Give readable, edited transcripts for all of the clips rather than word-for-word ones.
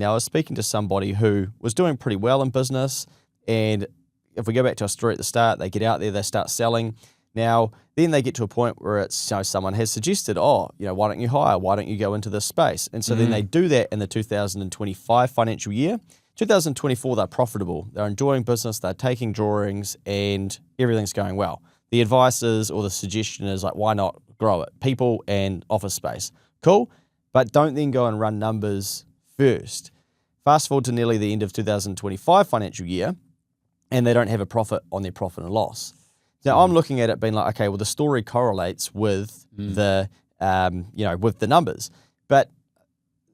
Now, I was speaking to somebody who was doing pretty well in business, and if we go back to our story at the start, they get out there, they start selling. Now, then they get to a point where it's, someone has suggested, why don't you hire? Why don't you go into this space? And so then they do that in the 2025 financial year. 2024, they're profitable. They're enjoying business, they're taking drawings, and everything's going well. The advice is, or the suggestion is like, why not grow it? People and office space. Cool, but don't then go and run numbers first. Fast forward to nearly the end of 2025 financial year, and they don't have a profit on their profit and loss. Now, I'm looking at it being like, okay, well, the story correlates with the, with the numbers. But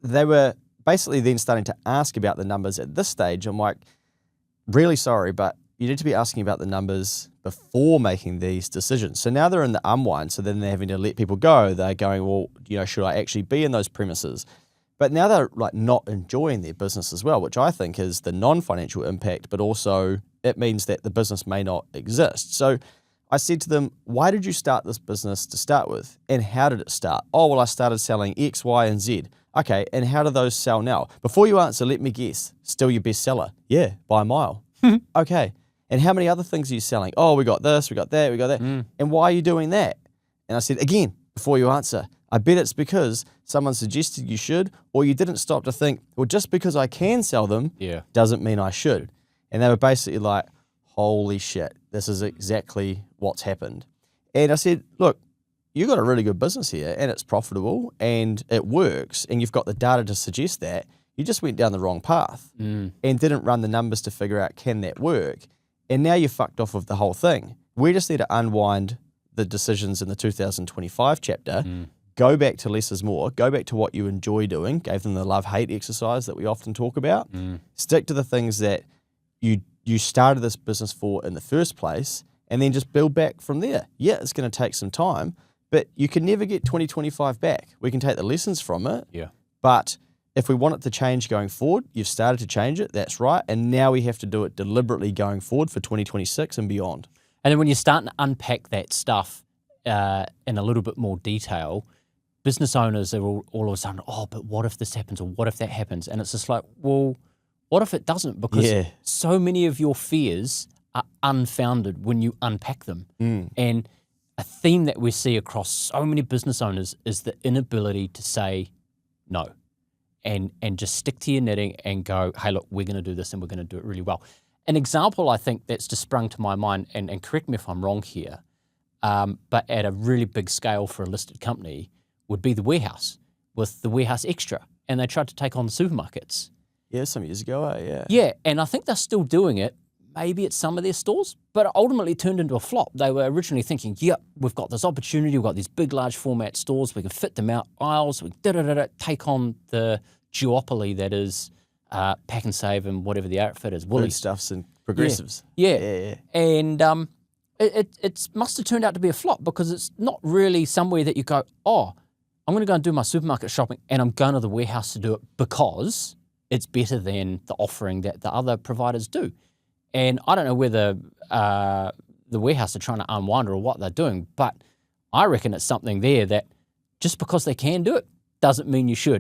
they were basically then starting to ask about the numbers at this stage. I'm like, really sorry, but you need to be asking about the numbers before making these decisions. So now they're in the unwind, so then they're having to let people go. They're going, well, should I actually be in those premises? But now they're like not enjoying their business as well, which I think is the non-financial impact, but also it means that the business may not exist. So I said to them, why did you start this business to start with? And how did it start? Oh, well, I started selling X, Y, and Z. Okay, and how do those sell now? Before you answer, let me guess. Still your best seller? Yeah, by a mile. Okay. And how many other things are you selling? Oh, we got this, we got that, we got that. And why are you doing that? And I said, again, before you answer, I bet it's because someone suggested you should, or you didn't stop to think, well, just because I can sell them doesn't mean I should. And they were basically like, holy shit, this is exactly what's happened. And I said, look, you've got a really good business here and it's profitable and it works and you've got the data to suggest that. You just went down the wrong path and didn't run the numbers to figure out, can that work? And now you're fucked off of the whole thing. We just need to unwind the decisions in the 2025 chapter, go back to less is more, go back to what you enjoy doing, gave them the love-hate exercise that we often talk about, stick to the things that you started this business for in the first place, and then just build back from there. Yeah, it's going to take some time, but you can never get 2025 back. We can take the lessons from it, but if we want it to change going forward, you've started to change it, that's right, and now we have to do it deliberately going forward for 2026 and beyond. And then when you're starting to unpack that stuff in a little bit more detail, business owners are all of a sudden, oh, but what if this happens or what if that happens? And it's just like, well, what if it doesn't? Because so many of your fears are unfounded when you unpack them. And a theme that we see across so many business owners is the inability to say no and just stick to your knitting and go, hey, look, we're going to do this and we're going to do it really well. An example I think that's just sprung to my mind, and correct me if I'm wrong here, but at a really big scale for a listed company would be the Warehouse with the Warehouse Extra. And they tried to take on the supermarkets. Yeah, some years ago, yeah. Yeah, and I think they're still doing it, maybe at some of their stores, but it ultimately turned into a flop. They were originally thinking, yep, we've got this opportunity, we've got these big, large format stores, we can fit them out, aisles, we take on the duopoly that is Pack and Save and whatever the outfit is, Woolies. Foodstuffs and Progressives. Yeah. And it must have turned out to be a flop because it's not really somewhere that you go, oh, I'm going to go and do my supermarket shopping and I'm going to the Warehouse to do it because it's better than the offering that the other providers do. And I don't know whether the Warehouse are trying to unwind or what they're doing, but I reckon it's something there that just because they can do it doesn't mean you should.